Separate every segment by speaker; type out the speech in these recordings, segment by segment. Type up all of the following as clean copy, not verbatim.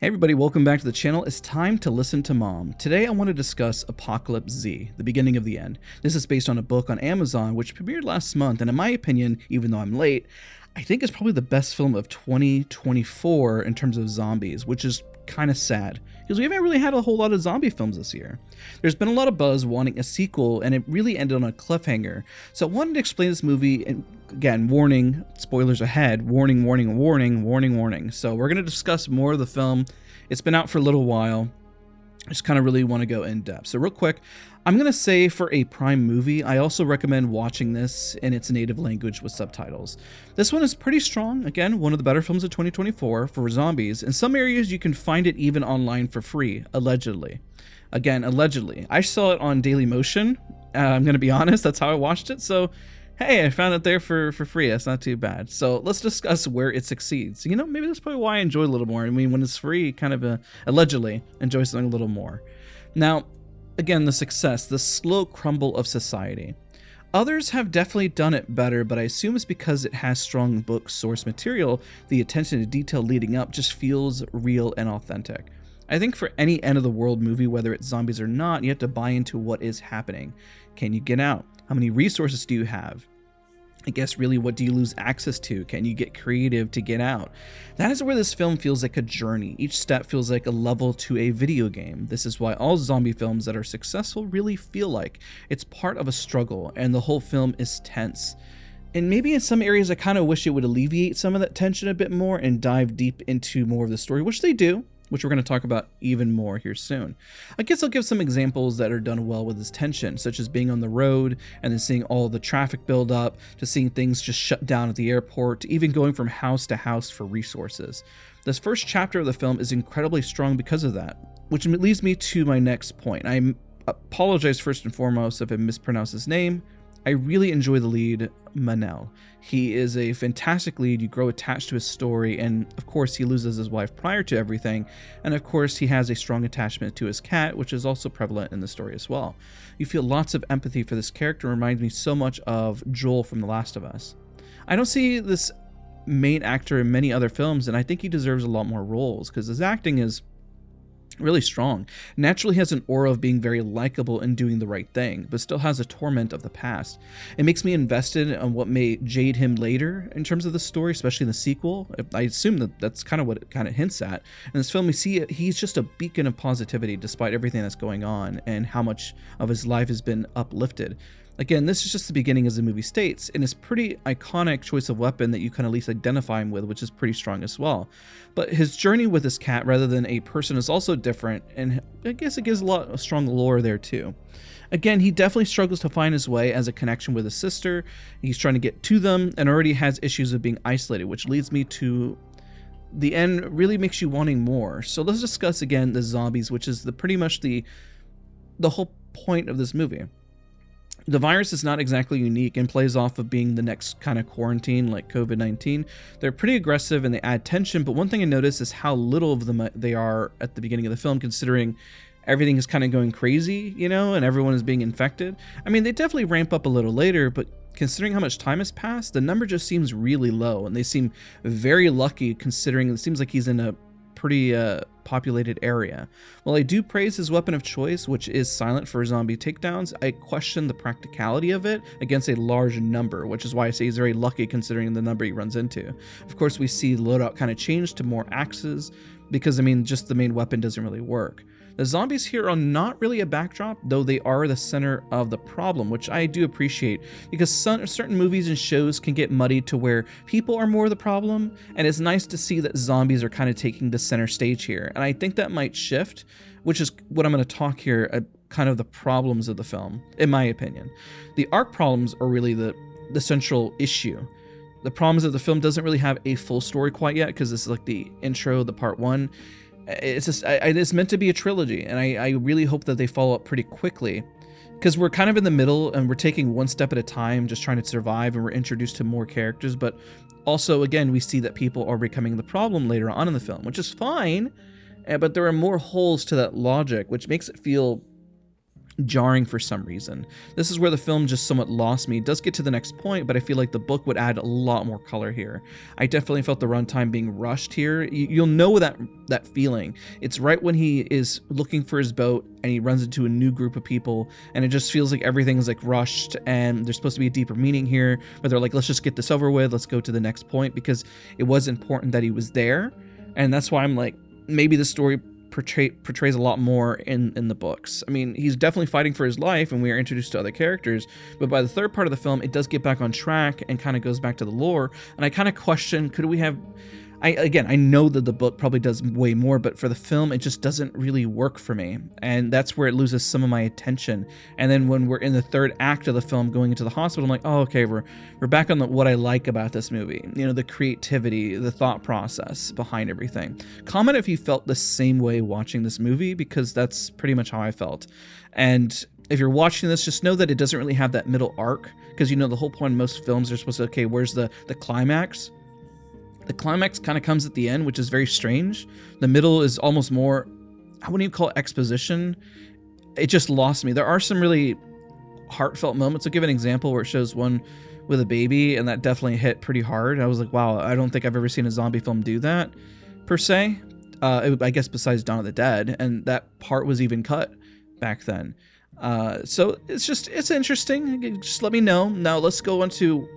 Speaker 1: Hey everybody, welcome back to the channel. It's time to listen to Mom. Today I want to discuss Apocalypse Z, The Beginning of the End. This is based on a book on Amazon which premiered last month, and in my opinion, even though I'm late, I think it's probably the best film of 2024 in terms of zombies, which is kind of sad because we haven't really had a whole lot of zombie films this year. There's been a lot of buzz wanting a sequel, and it really ended on a cliffhanger. So I wanted to explain this movie, and again, warning, spoilers ahead, warning, warning, warning, warning, warning. So we're going to discuss more of the film. It's been out for a little while. I just kind of really want to go in depth. So real quick, I'm going to say for a Prime movie, I also recommend watching this in its native language with subtitles. This one is pretty strong. Again, one of the better films of 2024 for zombies. In some areas, you can find it even online for free, allegedly. Again, allegedly. I saw it on Dailymotion. I'm going to be honest, that's how I watched it. So, hey, I found it there for free. That's not too bad. So let's discuss where it succeeds. You know, maybe that's probably why I enjoy it a little more. I mean, when it's free, kind of allegedly enjoy something a little more. Now, again, the success, the slow crumble of society. Others have definitely done it better, but I assume it's because it has strong book source material. The attention to detail leading up just feels real and authentic. I think for any end of the world movie, whether it's zombies or not, you have to buy into what is happening. Can you get out? How many resources do you have? I guess really, what do you lose access to? Can you get creative to get out? That is where this film feels like a journey. Each step feels like a level to a video game. This is why all zombie films that are successful really feel like it's part of a struggle, and the whole film is tense. And maybe in some areas I kind of wish it would alleviate some of that tension a bit more and dive deep into more of the story, which they do, which we're going to talk about even more here soon. I guess I'll give some examples that are done well with this tension, such as being on the road and then seeing all the traffic build up, to seeing things just shut down at the airport, to even going from house to house for resources. This first chapter of the film is incredibly strong because of that, which leads me to my next point. I apologize first and foremost if I mispronounce his name. I really enjoy the lead, Manel. He is a fantastic lead. You grow attached to his story, and of course he loses his wife prior to everything, and of course he has a strong attachment to his cat, which is also prevalent in the story as well. You feel lots of empathy for this character. Reminds me so much of Joel from The Last of Us. I don't see this main actor in many other films, and I think he deserves a lot more roles because his acting is really strong. Naturally has an aura of being very likable and doing the right thing, but still has a torment of the past. It makes me invested on what may jade him later in terms of the story, especially in the sequel. I assume that that's kind of what it kind of hints at. In this film, we see he's just a beacon of positivity despite everything that's going on and how much of his life has been uplifted. Again, this is just the beginning, as the movie states, and it's pretty iconic choice of weapon that you can at least identify him with, which is pretty strong as well. But his journey with this cat rather than a person is also different, and I guess it gives a lot of strong lore there too. Again, he definitely struggles to find his way as a connection with his sister. He's trying to get to them and already has issues of being isolated, which leads me to the end really makes you wanting more. So let's discuss again the zombies, which is pretty much the whole point of this movie. The virus is not exactly unique and plays off of being the next kind of quarantine like COVID-19. They're pretty aggressive and they add tension, but one thing I noticed is how little of them they are at the beginning of the film, considering everything is kind of going crazy, you know, and everyone is being infected. I mean, they definitely ramp up a little later, but considering how much time has passed, the number just seems really low, and they seem very lucky considering it seems like he's in a pretty populated area. While I do praise his weapon of choice, which is silent for zombie takedowns, I question the practicality of it against a large number, which is why I say he's very lucky considering the number he runs into. Of course, we see the loadout kind of change to more axes because, I mean, just the main weapon doesn't really work. The zombies here are not really a backdrop, though they are the center of the problem, which I do appreciate, because certain movies and shows can get muddied to where people are more the problem, and it's nice to see that zombies are kind of taking the center stage here, and I think that might shift, which is what I'm going to talk here, kind of the problems of the film, in my opinion. The arc problems are really the central issue. The problems of the film doesn't really have a full story quite yet, because this is like the intro, the part one. It's just it's meant to be a trilogy, and I really hope that they follow up pretty quickly, because we're kind of in the middle and we're taking one step at a time, just trying to survive, and we're introduced to more characters, but also again we see that people are becoming the problem later on in the film, which is fine, but there are more holes to that logic, which makes it feel jarring for some reason. This is where the film just somewhat lost me. It does get to the next point, but I feel like the book would add a lot more color here. I definitely felt the runtime being rushed here. You'll know that feeling. It's right when he is looking for his boat and he runs into a new group of people, and it just feels like everything is like rushed, and there's supposed to be a deeper meaning here, but they're like, let's just get this over with, let's go to the next point, because it was important that he was there. And that's why I'm like, maybe the story portrays a lot more in the books. I mean, he's definitely fighting for his life, and we are introduced to other characters, but by the third part of the film, it does get back on track and kind of goes back to the lore. And I kind of question, could we have... I know that the book probably does way more, but for the film, it just doesn't really work for me. And that's where it loses some of my attention. And then when we're in the third act of the film going into the hospital, I'm like, oh, okay, we're back on what I like about this movie. You know, the creativity, the thought process behind everything. Comment if you felt the same way watching this movie, because that's pretty much how I felt. And if you're watching this, just know that it doesn't really have that middle arc, because, you know, the whole point of most films are supposed to, okay, where's the climax? The climax kind of comes at the end, which is very strange. The middle is almost more, I wouldn't even call it exposition. It just lost me. There are some really heartfelt moments. I'll give an example where it shows one with a baby, and that definitely hit pretty hard. I was like, wow, I don't think I've ever seen a zombie film do that, per se. I guess besides Dawn of the Dead, and that part was even cut back then. So it's interesting. Just let me know. Now let's go on to,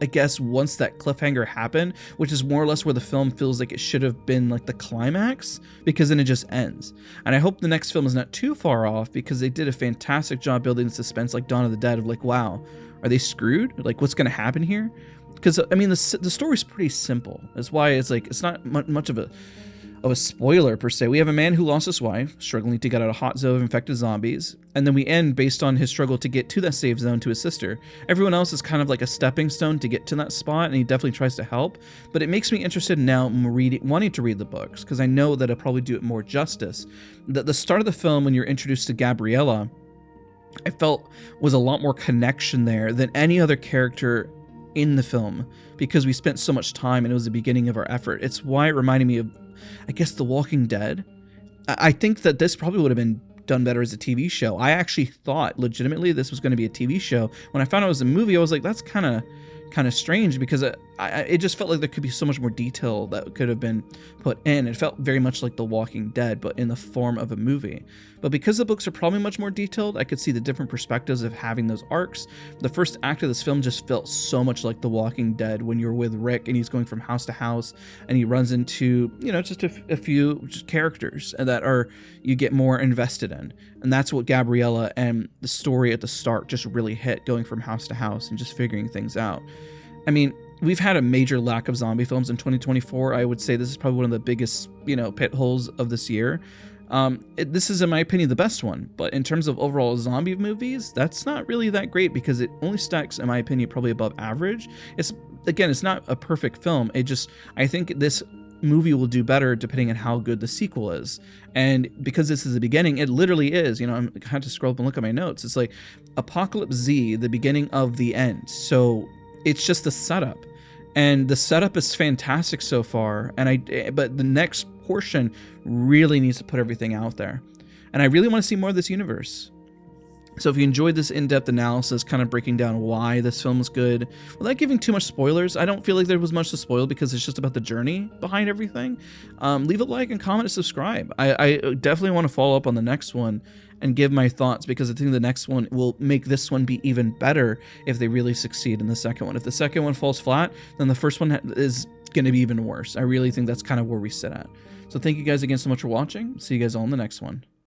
Speaker 1: I guess, once that cliffhanger happened, which is more or less where the film feels like it should have been like the climax, because then it just ends. And I hope the next film is not too far off, because they did a fantastic job building the suspense, like Dawn of the Dead, of like, wow, are they screwed? Like, what's going to happen here? Because, I mean, the story's pretty simple. That's why it's like, it's not much of a spoiler per se. We have a man who lost his wife, struggling to get out of a hot zone of infected zombies, and then we end based on his struggle to get to that safe zone to his sister. Everyone else is kind of like a stepping stone to get to that spot, and he definitely tries to help, but it makes me interested now wanting to read the books, because I know that it'll probably do it more justice. The start of the film, when you're introduced to Gabriella, I felt was a lot more connection there than any other character in the film, because we spent so much time and it was the beginning of our effort. It's why it reminded me of, I guess, The Walking Dead. I think that this probably would have been done better as a TV show. I actually thought legitimately this was going to be a TV show. When I found out it was a movie, I was like, that's kind of strange, because it just felt like there could be so much more detail that could have been put in. It felt very much like The Walking Dead, but in the form of a movie. But because the books are probably much more detailed, I could see the different perspectives of having those arcs. The first act of this film just felt so much like The Walking Dead, when you're with Rick and he's going from house to house and he runs into, you know, just a few characters that you get more invested in. And that's what Gabriella and the story at the start just really hit, going from house to house and just figuring things out. I mean, we've had a major lack of zombie films in 2024. I would say this is probably one of the biggest, you know, pit holes of this year. This is, in my opinion, the best one. But in terms of overall zombie movies, that's not really that great, because it only stacks, in my opinion, probably above average. It's not a perfect film. I think this movie will do better depending on how good the sequel is. And because this is the beginning, it literally is, you know, I had to scroll up and look at my notes. It's like Apocalypse Z, the beginning of the end. So it's just the setup, and the setup is fantastic so far. But the next portion really needs to put everything out there, and I really want to see more of this universe. So if you enjoyed this in-depth analysis, kind of breaking down why this film is good, without giving too much spoilers, I don't feel like there was much to spoil, because it's just about the journey behind everything. Leave a like and comment and subscribe. I definitely want to follow up on the next one and give my thoughts, because I think the next one will make this one be even better if they really succeed in the second one. If the second one falls flat, then the first one is going to be even worse. I really think that's kind of where we sit at. So thank you guys again so much for watching. See you guys all in the next one.